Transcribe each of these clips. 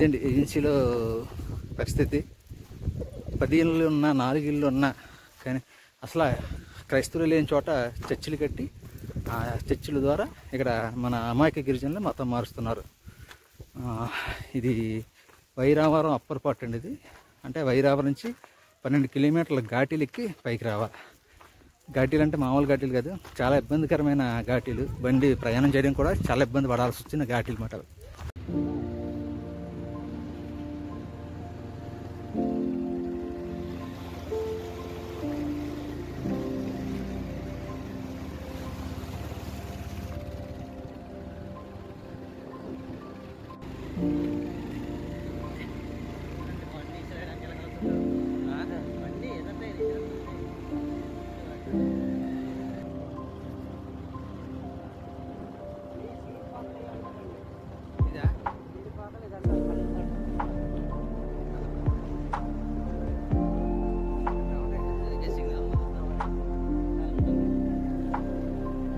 ఇదండి ఏజెన్సీలో పరిస్థితి. 10 ఇళ్ళు ఉన్నా, 4 ఇళ్ళు ఉన్నా కానీ అసలు క్రైస్తవులు లేని చోట చర్చిలు కట్టి ఆ చర్చిల ద్వారా ఇక్కడ మన అమాయక గిరిజనులు మతం మారుస్తున్నారు. ఇది వైరావరం అప్పర్ పార్ట్ అండి. ఇది అంటే వైరావరం నుంచి 12 కిలోమీటర్ల ఘాటీలు ఎక్కి పైకి రావాలి. ఘాటీలు అంటే మామూలు ఘాటీలు కాదు, చాలా ఇబ్బందికరమైన ఘాటీలు. బండి ప్రయాణం చేయడం కూడా చాలా ఇబ్బంది పడాల్సి వచ్చిన ఘాటీలు మాట.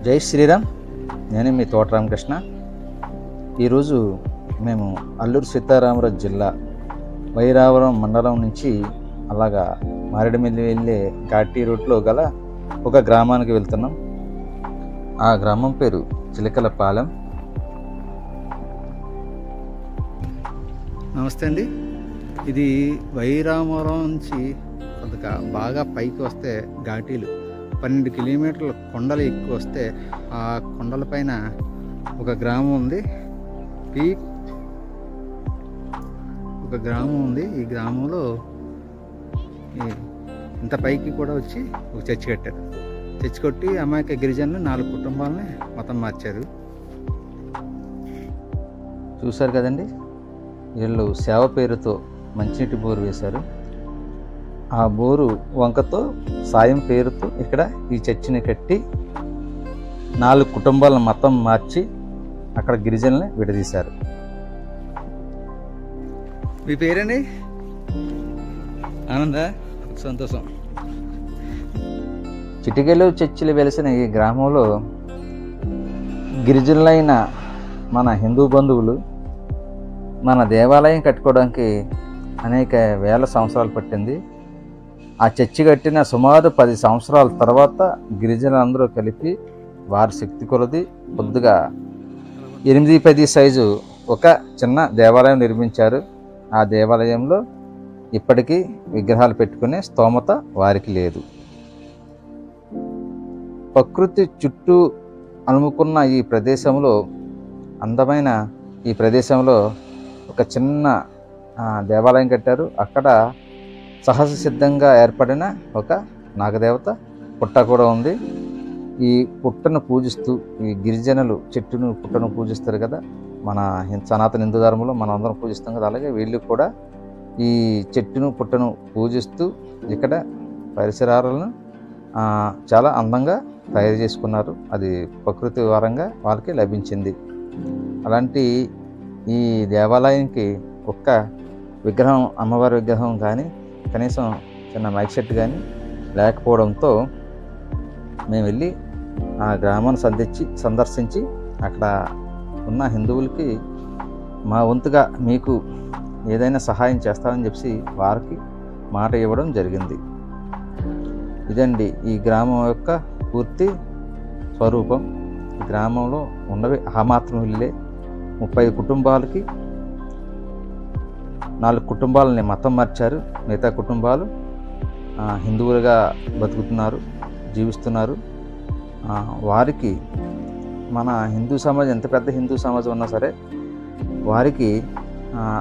జై శ్రీరామ్. నేను మీ తోట రామకృష్ణ. ఈరోజు మేము అల్లూరు సీతారామరాజు జిల్లా వైరావరం మండలం నుంచి అలాగా మారేడుమిల్లి వెళ్ళే ఘాటీ రూట్లో గల ఒక గ్రామానికి వెళ్తున్నాం. ఆ గ్రామం పేరు చిలకలపాలెం. నమస్తే అండి. ఇది వైరావరం నుంచి కొంత బాగా పైకి వస్తే ఘాటీలు 12 కిలోమీటర్ల కొండలు ఎక్కువ వస్తే ఆ కొండల పైన ఒక గ్రామం ఉంది. ఒక గ్రామం ఉంది. ఈ గ్రామంలో ఇంత పైకి కూడా వచ్చి ఒక చర్చి కట్టారు. చర్చి కొట్టి అమాయక గిరిజనులు 4 కుటుంబాలని మతం మార్చారు. చూశారు కదండి, వీళ్ళు సేవ పేరుతో మంచినీటి బోరు వేశారు. ఆ బోరు వంకతో సాయం పేరుతో ఇక్కడ ఈ చర్చిని కట్టి 4 కుటుంబాలను మతం మార్చి అక్కడ గిరిజనుల్ని విడదీశారు. మీ పేరండి? ఆనంద, సంతోషం. చిటికెలు చర్చిలు వెలిసిన ఈ గ్రామంలో గిరిజనులైన మన హిందూ బంధువులు మన దేవాలయం కట్టుకోవడానికి అనేక వేల సంవత్సరాలు పట్టింది. ఆ చర్చి కట్టిన సుమారు 10 సంవత్సరాల తర్వాత గిరిజనులందరూ కలిపి వారి శక్తి కొలది కొద్దిగా 8-10 సైజు ఒక చిన్న దేవాలయం నిర్మించారు. ఆ దేవాలయంలో ఇప్పటికీ విగ్రహాలు పెట్టుకునే స్తోమత వారికి లేదు. ప్రకృతి చుట్టూ అలుముకున్న ఈ ప్రదేశంలో, అందమైన ఈ ప్రదేశంలో ఒక చిన్న దేవాలయం కట్టారు. అక్కడ సహజ సిద్ధంగా ఏర్పడిన ఒక నాగదేవత పుట్ట కూడా ఉంది. ఈ పుట్టను పూజిస్తూ ఈ గిరిజనులు చెట్టును పుట్టను పూజిస్తారు కదా, మన సనాతన హిందూ ధర్మంలో మనం అందరం పూజిస్తాం కదా, అలాగే వీళ్ళు కూడా ఈ చెట్టును పుట్టను పూజిస్తూ ఇక్కడ పరిసరాలను చాలా అందంగా తయారు చేసుకున్నారు. అది ప్రకృతి వరంగా వాళ్ళకి లభించింది. అలాంటి ఈ దేవాలయంకి ఒక్క విగ్రహం, అమ్మవారి విగ్రహం కానీ కనీసం చిన్న మైక్ సెట్ కానీ లేకపోవడంతో మేము వెళ్ళి ఆ గ్రామాన్ని సందర్శించి అక్కడ ఉన్న హిందువులకి మా వంతుగా మీకు ఏదైనా సహాయం చేస్తామని చెప్పి వారికి మాట ఇవ్వడం జరిగింది. ఇదండి ఈ గ్రామం యొక్క పూర్తి స్వరూపం. ఈ గ్రామంలో ఉన్నవి ఆ మాత్రం ఇల్లే. 30 కుటుంబాలకి 4 కుటుంబాలని మతం మార్చారు. మిగతా కుటుంబాలు హిందువులుగా బతుకుతున్నారు, జీవిస్తున్నారు. వారికి మన హిందూ సమాజం, ఎంత పెద్ద హిందూ సమాజం ఉన్నా సరే వారికి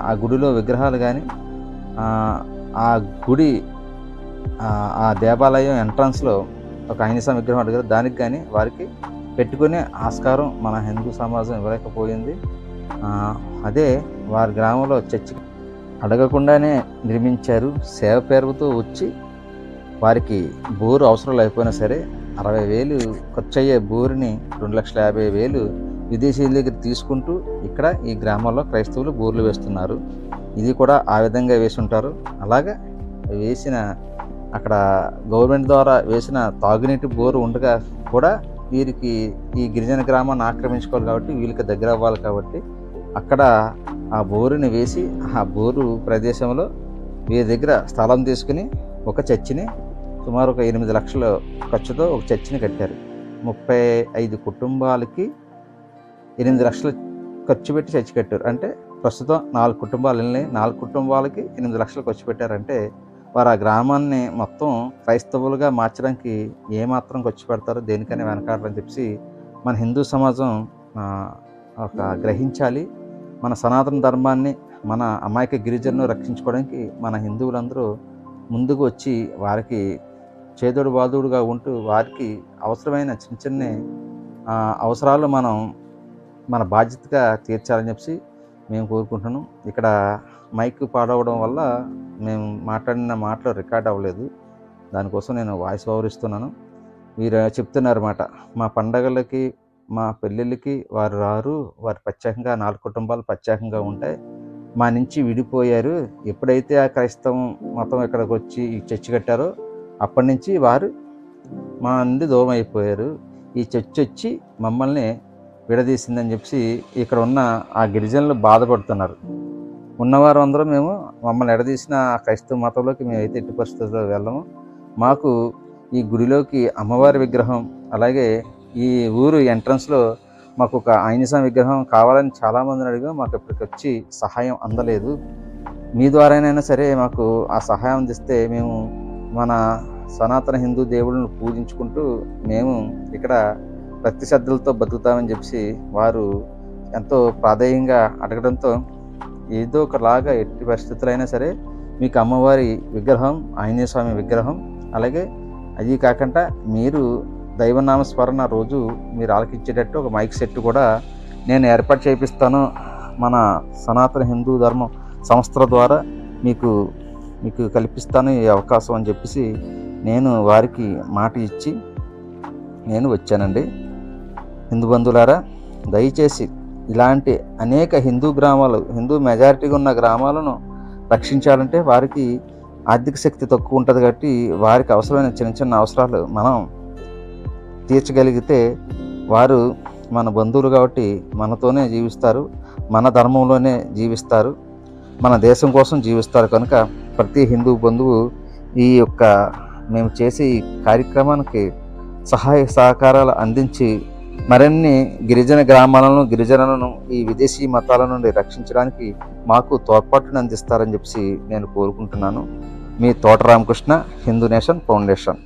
ఆ గుడిలో విగ్రహాలు కానీ ఆ గుడి ఆ దేవాలయం ఎంట్రన్స్లో ఒక హైనస విగ్రహం అడిగారు, దానికి కానీ వారికి పెట్టుకునే ఆస్కారం మన హిందూ సమాజం ఇవ్వలేకపోయింది. అదే వారి గ్రామంలో చర్చి అడగకుండానే నిర్మించారు. సేవ పేరుతో వచ్చి వారికి బోరు అవసరం లేకపోయినా సరే 60,000 ఖర్చు అయ్యే బోరుని 2,50,000 విదేశీయుల దగ్గర తీసుకుంటూ ఇక్కడ ఈ గ్రామంలో క్రైస్తవులు బోర్లు వేస్తున్నారు. ఇది కూడా ఆ విధంగా వేసి ఉంటారు. అలాగా వేసిన అక్కడ గవర్నమెంట్ ద్వారా వేసిన తాగునీటి బోరు ఉండగా కూడా వీరికి ఈ గిరిజన గ్రామాన్ని ఆక్రమించుకోవాలి కాబట్టి వీళ్ళకి దగ్గర అవ్వాలి కాబట్టి అక్కడ ఆ బోరుని వేసి ఆ బోరు ప్రదేశంలో వీరి దగ్గర స్థలం తీసుకుని ఒక చర్చిని సుమారు ఒక 8 లక్షల ఖర్చుతో ఒక చర్చిని కట్టారు. 35 కుటుంబాలకి 8 లక్షలు ఖర్చు పెట్టి చర్చి కట్టారు. అంటే ప్రస్తుతం 4 కుటుంబాలు వెళ్ళినాయి. 4 కుటుంబాలకి 8 లక్షలు ఖర్చు పెట్టారంటే వారు ఆ గ్రామాన్ని మొత్తం క్రైస్తవులుగా మార్చడానికి ఏమాత్రం ఖర్చు పెడతారో దేనికైనా వెనకాడరని చెప్పి మన హిందూ సమాజం ఒక గ్రహించాలి. మన సనాతన ధర్మాన్ని, మన అమాయక గిరిజనులను రక్షించుకోవడానికి మన హిందువులందరూ ముందుకు వచ్చి వారికి చేదోడు బాదుడుగా ఉంటూ వారికి అవసరమైన చిన్న చిన్న అవసరాలు మనం మన బాధ్యతగా తీర్చాలని చెప్పి మేము కోరుకుంటున్నాం. ఇక్కడ మైక్ పాడవడం వల్ల మేము మాట్లాడిన మాటలు రికార్డ్ అవ్వలేదు. దానికోసం నేను వాయిస్ ఓవర్ ఇస్తున్నాను. మీరు చెప్తున్నారన్నమాట, మా పండగలకి మా పెళ్ళిళ్ళకి వారు రారు, వారు ప్రత్యేకంగా 4 కుటుంబాలు ప్రత్యేకంగా ఉంటాయి, మా నుంచి విడిపోయారు. ఎప్పుడైతే ఆ క్రైస్తవం మతం ఇక్కడికి వచ్చి ఈ చర్చి కట్టారో అప్పటి నుంచి వారు మా నుండి దూరం అయిపోయారు. ఈ చర్చి వచ్చి మమ్మల్ని విడదీసిందని చెప్పి ఇక్కడ ఉన్న ఆ గిరిజనులు బాధపడుతున్నారు. ఉన్నవారు అందరూ మేము మమ్మల్ని ఎడదీసిన క్రైస్తవ మతంలోకి మేమైతే ఎట్టి పరిస్థితుల్లో వెళ్ళము. మాకు ఈ గుడిలోకి అమ్మవారి విగ్రహం, అలాగే ఈ ఊరు ఎంట్రన్స్లో మాకు ఒక ఆంజనేయ విగ్రహం కావాలని చాలామందిని అడిగాం. మాకు ఇప్పటికి వచ్చి సహాయం అందలేదు. మీ ద్వారానైనా సరే మాకు ఆ సహాయం అందిస్తే మేము మన సనాతన హిందూ దేవుళ్ళను పూజించుకుంటూ మేము ఇక్కడ భక్తి శ్రద్ధలతో బతుకుతామని చెప్పి వారు ఎంతో ప్రాధేయంగా అడగడంతో ఏదో ఒకలాగా ఎట్టి పరిస్థితులైనా సరే మీకు అమ్మవారి విగ్రహం, ఆంజనేయ స్వామి విగ్రహం, అలాగే అది కాకుండా మీరు దైవనామస్మరణ రోజు మీరు ఆలకించేటట్టు ఒక మైక్ సెట్ కూడా నేను ఏర్పాటు చేపిస్తాను. మన సనాతన హిందూ ధర్మం సంస్థల ద్వారా మీకు కల్పిస్తాను ఈ అవకాశం అని చెప్పేసి నేను వారికి మాట ఇచ్చి నేను వచ్చానండి. హిందూ బంధువులారా, దయచేసి ఇలాంటి అనేక హిందూ గ్రామాలు, హిందూ మెజారిటీగా ఉన్న గ్రామాలను రక్షించాలంటే వారికి ఆర్థిక శక్తి తక్కువ ఉంటుంది కాబట్టి వారికి అవసరమైన చిన్న చిన్న అవసరాలు మనం తీర్చగలిగితే వారు మన బంధువులు కాబట్టి మనతోనే జీవిస్తారు, మన ధర్మంలోనే జీవిస్తారు, మన దేశం కోసం జీవిస్తారు. కనుక ప్రతి హిందూ బంధువు ఈ యొక్క మేము చేసే ఈ కార్యక్రమానికి సహాయ సహకారాలు అందించి మరిన్ని గిరిజన గ్రామాలను, గిరిజనులను ఈ విదేశీ మతాల నుండి రక్షించడానికి మాకు తోడ్పాటును అందిస్తారని చెప్పి నేను కోరుకుంటున్నాను. మీ తోట రామకృష్ణ, హిందూ నేషన్ ఫౌండేషన్.